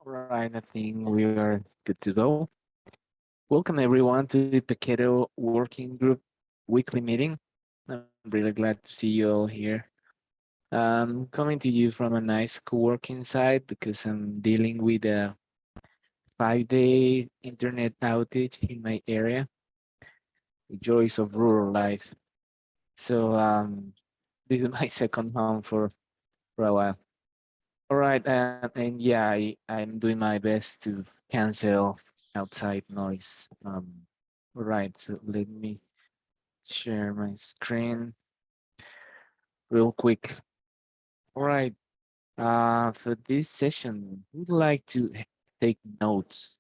All right, I think we are good to go. Welcome everyone to the Paketo Working Group weekly meeting. I'm really glad to see you all here. I'm coming to you from a nice co-working site because I'm dealing with a 5-day internet outage in my area. The joys of rural life. So this is my second home for a while. All right, and yeah, I'm doing my best to cancel outside noise. All right, so let me share my screen real quick. All right, for this session, would like to take notes.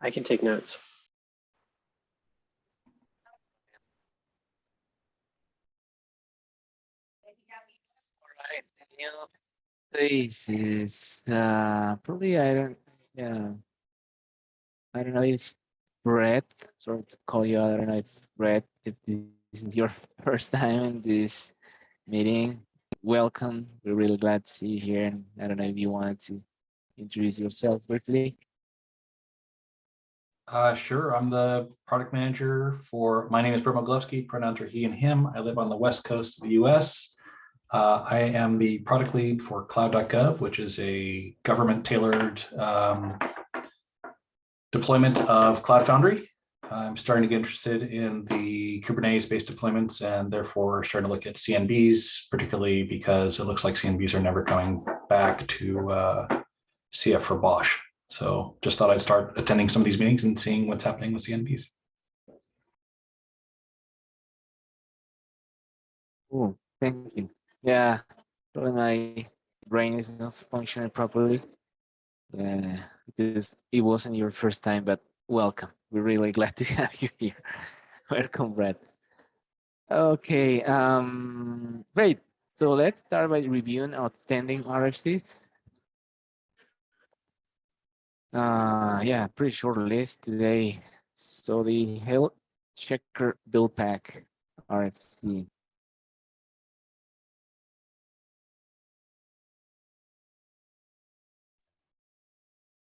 I can take notes. All right, this is probably I don't know if Brett, sorry to call you out, I don't know if Brett, if this is your first time in this meeting, welcome. We're really glad to see you here. And I don't know if you wanted to introduce yourself briefly. Sure. I'm the product manager my name is Brett Moglewski, pronouns are he and him. I live on the West Coast of the US. I am the product lead for cloud.gov, which is a government tailored deployment of Cloud Foundry. I'm starting to get interested in the Kubernetes-based deployments and therefore starting to look at CNBs, particularly because it looks like CNBs are never coming back to CF for Bosch. So just thought I'd start attending some of these meetings and seeing what's happening with CNBs. Oh, thank you. Yeah, probably my brain is not functioning properly. Yeah, because it wasn't your first time, but welcome. We're really glad to have you here. Welcome, Brett. Okay, great. So let's start by reviewing outstanding RFCs. Yeah, pretty short list today. So the health checker Buildpack RFC.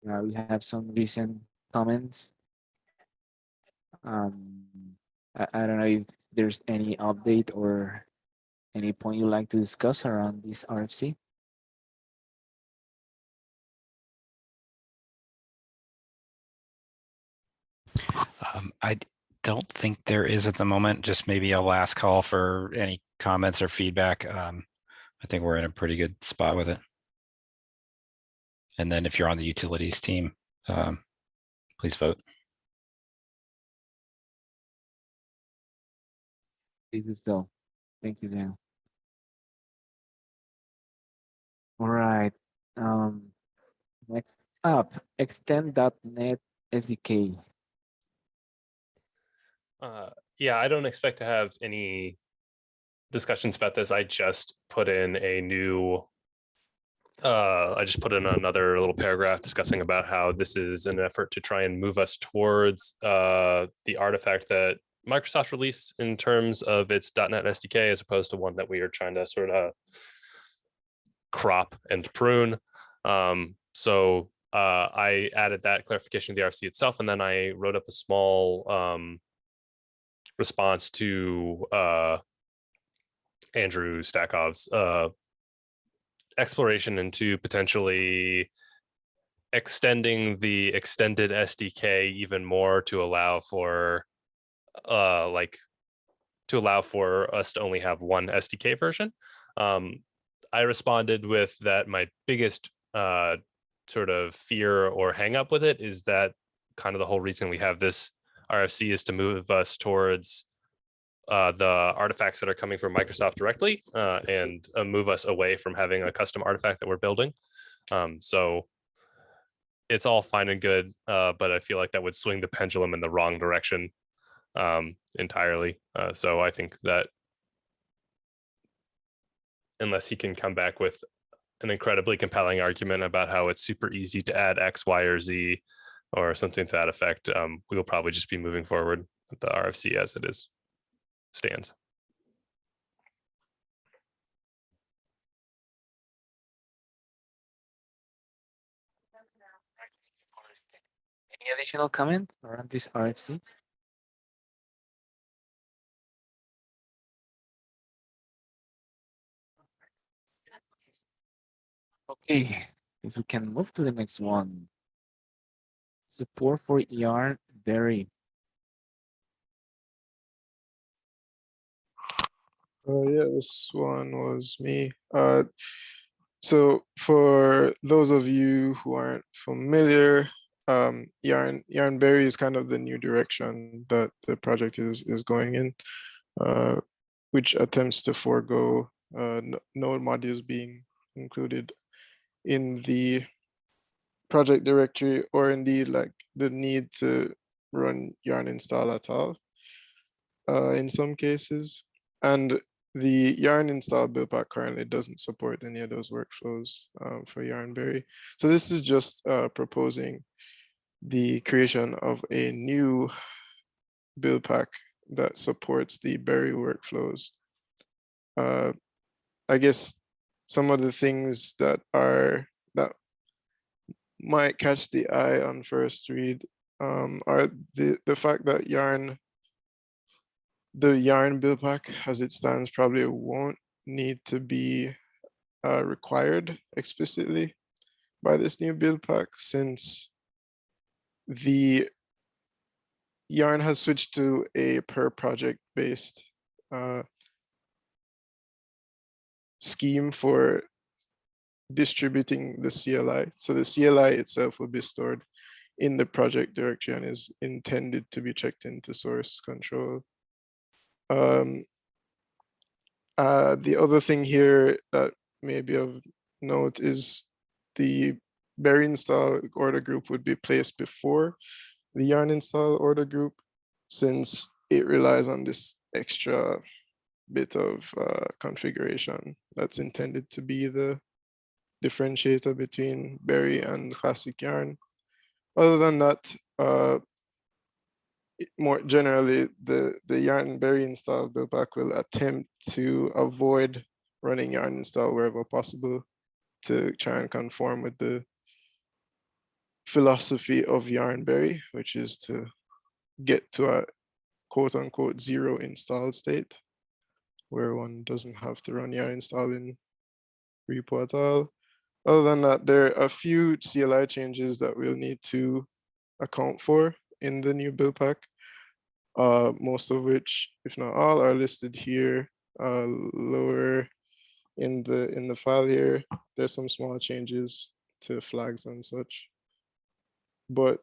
We have some recent comments. I don't know if there's any update or any point you'd like to discuss around this RFC. I don't think there is at the moment, just maybe a last call for any comments or feedback. I think we're in a pretty good spot with it. And then if you're on the utilities team, please vote. Please do so. Thank you, Dan. All right. Next up, extend.net SDK. Yeah, I don't expect to have any discussions about this. I just put in a new, I just put in another little paragraph discussing about how this is an effort to try and move us towards the artifact that Microsoft released in terms of its .NET SDK, as opposed to one that we are trying to sort of crop and prune. So I added that clarification to the RFC itself, and then I wrote up a small response to Andrew Stakhov's exploration into potentially extending the extended SDK even more to allow for us to only have one SDK version. I responded with that my biggest sort of fear or hang up with it is that kind of the whole reason we have this RFC is to move us towards the artifacts that are coming from Microsoft directly and move us away from having a custom artifact that we're building. So it's all fine and good, but I feel like that would swing the pendulum in the wrong direction entirely. So I think that unless he can come back with an incredibly compelling argument about how it's super easy to add X, Y, or Z, or something to that effect, we will probably just be moving forward with the RFC as it is stands. additional comment around this RFC? Okay, if we can move to the next one. Support for Yarnberry. Yeah, this one was me. So for those of you who aren't familiar, Yarnberry is kind of the new direction that the project is going in, which attempts to forego node modules being included in the project directory, or indeed like the need to run yarn install at all in some cases. And the yarn install buildpack currently doesn't support any of those workflows for Yarnberry. So this is just proposing the creation of a new buildpack that supports the Berry workflows. I guess some of the things that might catch the eye on first read are the fact that the yarn buildpack as it stands probably won't need to be required explicitly by this new buildpack, since the yarn has switched to a per project based scheme for distributing the CLI. So the CLI itself will be stored in the project directory and is intended to be checked into source control. The other thing here that may be of note is the Berry install order group would be placed before the yarn install order group, since it relies on this extra bit of configuration that's intended to be the differentiator between Berry and classic yarn. Other than that, more generally, the Yarnberry install buildback will attempt to avoid running yarn install wherever possible to try and conform with the philosophy of Yarnberry, which is to get to a quote unquote zero install state where one doesn't have to run yarn install in repo at all. Other than that, there are a few CLI changes that we'll need to account for in the new buildpack. Most of which, if not all, are listed here lower in the file here. There's some small changes to flags and such. But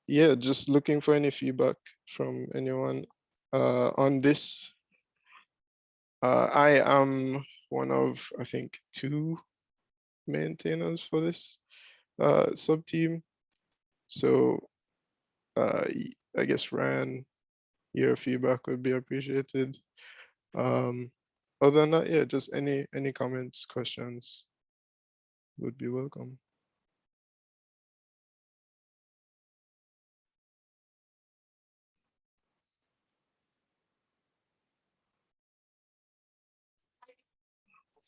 yeah, just looking for any feedback from anyone on this. I am one of, I think, 2 maintainers for this sub team. So I guess Ryan, your feedback would be appreciated. Other than that, yeah, just any comments, questions would be welcome.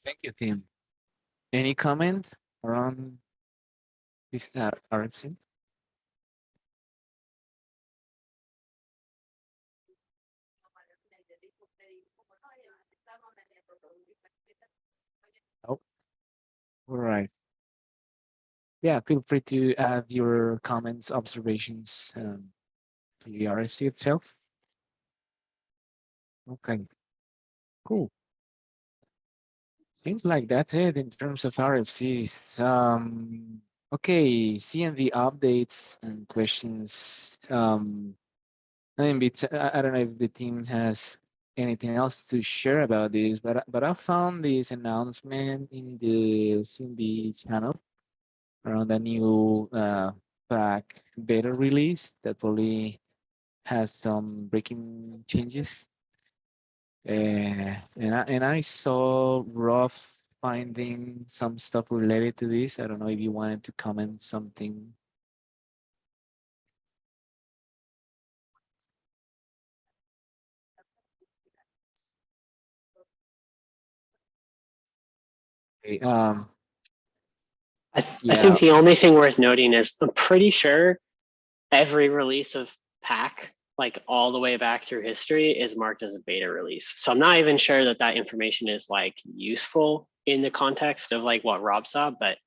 Thank you, Tim. Any comment around this RFC? Oh, all right. Yeah, feel free to add your comments, observations to the RFC itself. Okay, cool. Seems like that's it in terms of RFCs. Okay, CMV updates and questions. I don't know if the team has anything else to share about this, but I found this announcement in the CMV channel around the new pack beta release that probably has some breaking changes. And I saw Rough finding some stuff related to this. I don't know if you wanted to comment something. Okay, I think the only thing worth noting is I'm pretty sure every release of Pack, like all the way back through history, is marked as a beta release. So I'm not even sure that that information is like useful in the context of like what Rob saw, but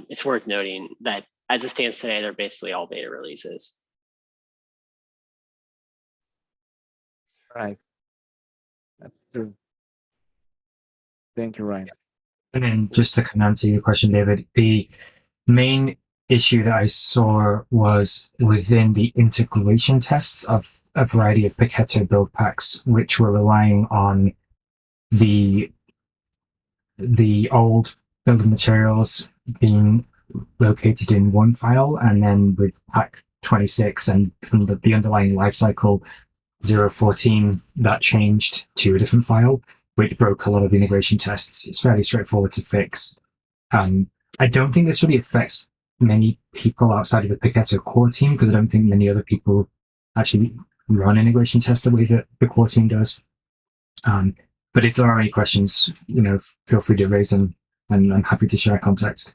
it's worth noting that as it stands today, they're basically all beta releases. Right. That's true. Thank you, Ryan. And then just to kind of answer your question, David, the main issue that I saw was within the integration tests of a variety of Paketo build packs, which were relying on the old building materials being located in one file, and then with pack 26 and the underlying lifecycle 014, that changed to a different file, which broke a lot of the integration tests. It's fairly straightforward to fix. I don't think this really affects many people outside of the Paketo core team, because I don't think many other people actually run integration tests the way that the core team does. But if there are any questions, feel free to raise them, and I'm happy to share context.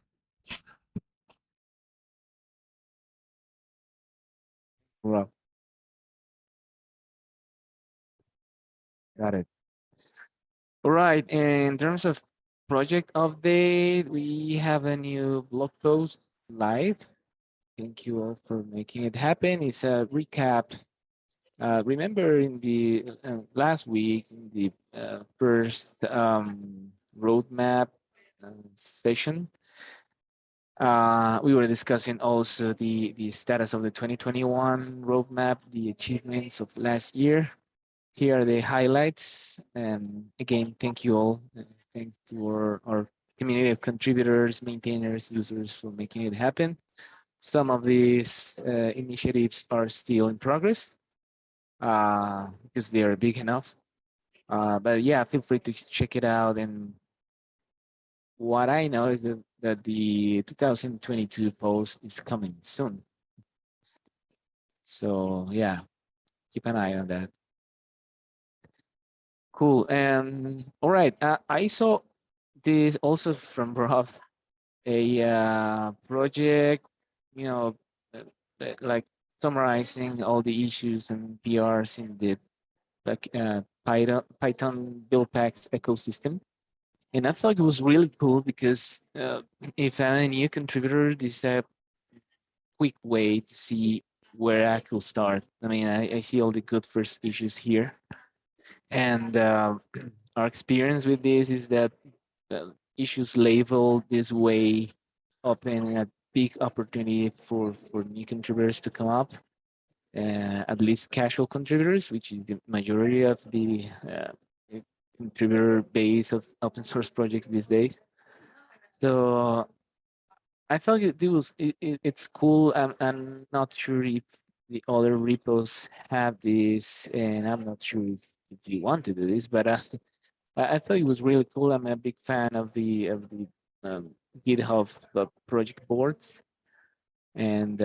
Rob. Got it. All right. In terms of project update, we have a new blog post live. Thank you all for making it happen. It's a recap. Remember in the last week, in the first roadmap session, we were discussing also the status of the 2021 roadmap, the achievements of last year. Here are the highlights. And again, thank you all. Thanks to our community of contributors, maintainers, users for making it happen. Some of these initiatives are still in progress because they are big enough. But yeah, feel free to check it out. And what I know is that the 2022 post is coming soon. So yeah, keep an eye on that. Cool. And all right, I saw this also from Rob, a project, like summarizing all the issues and PRs in the Python Buildpacks ecosystem. And I thought it was really cool because if I'm a new contributor, this is a quick way to see where I could start. I mean, I see all the good first issues here. And our experience with this is that issues labeled this way open a big opportunity for new contributors to come up, at least casual contributors, which is the majority of the contributor base of open source projects these days. So I thought it's cool. I'm not sure if the other repos have this, and I'm not sure if you want to do this, but I thought it was really cool. I'm a big fan of the GitHub project boards, and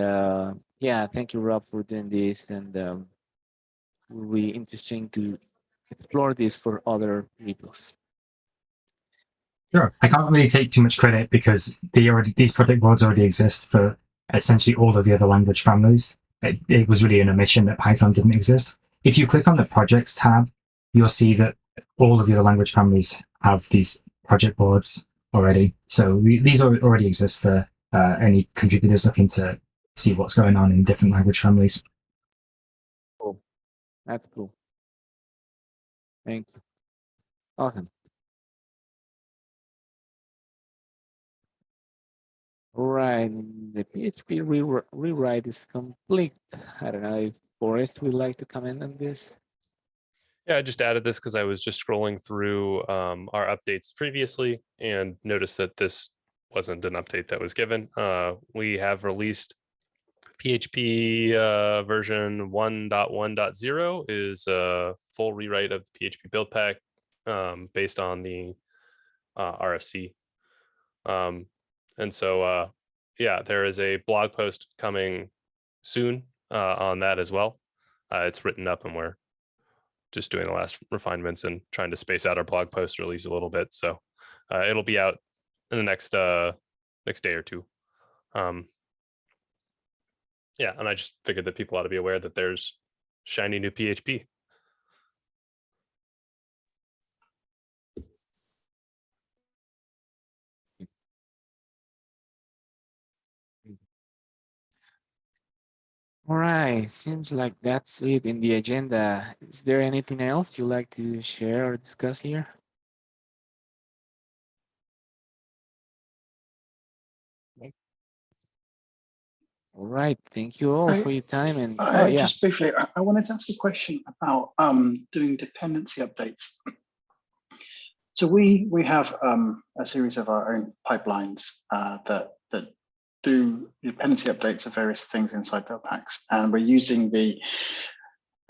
yeah, thank you, Rob, for doing this, and really interesting to explore this for other repos. Sure. I can't really take too much credit because these project boards already exist for essentially all of the other language families. It was really an omission that Python didn't exist. If you click on the projects tab, you'll see that all of the other language families have these project boards already. So these already exist for any contributors looking to see what's going on in different language families. Cool. That's cool. Thank you. Awesome. All right, the PHP rewrite is complete. I don't know if Boris would like to comment on this. Yeah, I just added this because I was just scrolling through our updates previously and noticed that this wasn't an update that was given. We have released PHP version 1.1.0 is a full rewrite of PHP Buildpack based on the RFC. And so, yeah, there is a blog post coming soon on that as well. It's written up and we're just doing the last refinements and trying to space out our blog post release a little bit. So it'll be out in the next day or two. yeah, and I just figured that people ought to be aware that there's shiny new PHP. All right, seems like that's it in the agenda. Is there anything else you'd like to share or discuss here? All right, thank you all for your time. And oh yeah, Just briefly, I wanted to ask a question about doing dependency updates. So we have a series of our own pipelines that do dependency updates of various things inside Buildpacks, and we're using the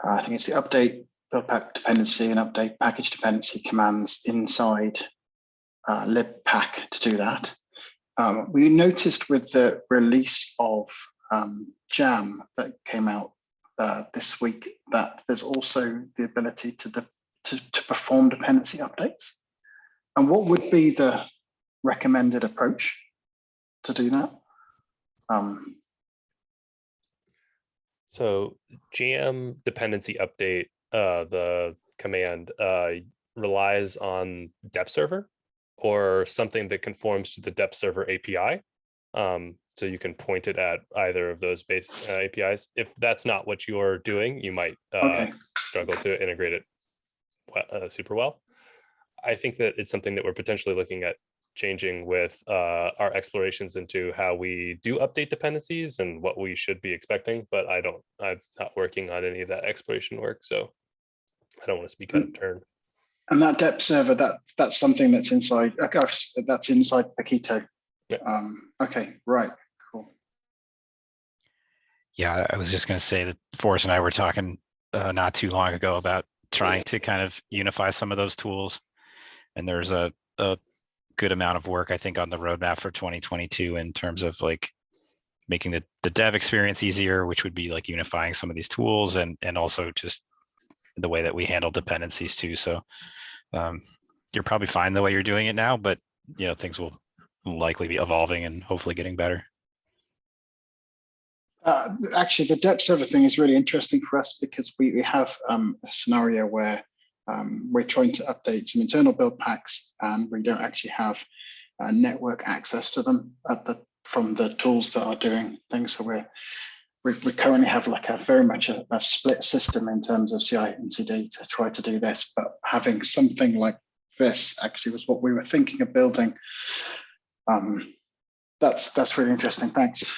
I think it's the update Buildpack dependency and update package dependency commands inside libpack to do that. We noticed with the release of Jam that came out this week that there's also the ability to perform dependency updates. And what would be the recommended approach to do that? So Jam dependency update, the command relies on dep server or something that conforms to the dep server API. So you can point it at either of those base APIs. If that's not what you're doing, you might struggle to integrate it super well. I think that it's something that we're potentially looking at changing with our explorations into how we do update dependencies and what we should be expecting, but I'm not working on any of that exploration work, so I don't want to speak out of turn. And that dep server, that's something that's inside, that's inside Paketo. Yeah. Okay, right, cool. Yeah, I was just going to say that Forrest and I were talking not too long ago about trying to kind of unify some of those tools. And there's a good amount of work, I think, on the roadmap for 2022 in terms of like making the dev experience easier, which would be like unifying some of these tools and also just the way that we handle dependencies too. So you're probably fine the way you're doing it now, but things will likely be evolving and hopefully getting better. Actually, the dep server thing is really interesting for us because we have a scenario where we're trying to update some internal build packs and we don't actually have network access to them from the tools that are doing things. So we currently have like a very much a split system in terms of CI and CD to try to do this, but having something like this actually was what we were thinking of building. That's really interesting. Thanks.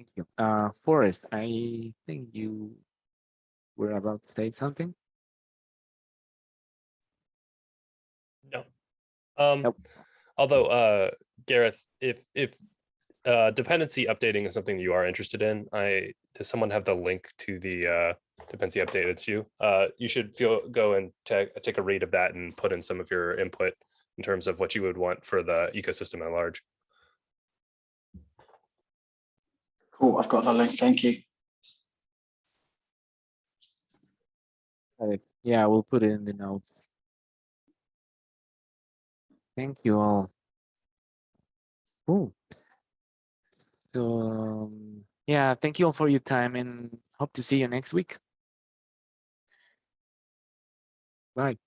thank you. Forrest, I think you were about to say something. No. Nope. Although Gareth, if dependency updating is something you are interested in, does someone have the link to the dependency update? It's you. You should go and take a read of that and put in some of your input in terms of what you would want for the ecosystem at large. Cool, I've got the link. Thank you. Yeah, we'll put it in the notes. Thank you all. Cool. So yeah, thank you all for your time and hope to see you next week. Bye.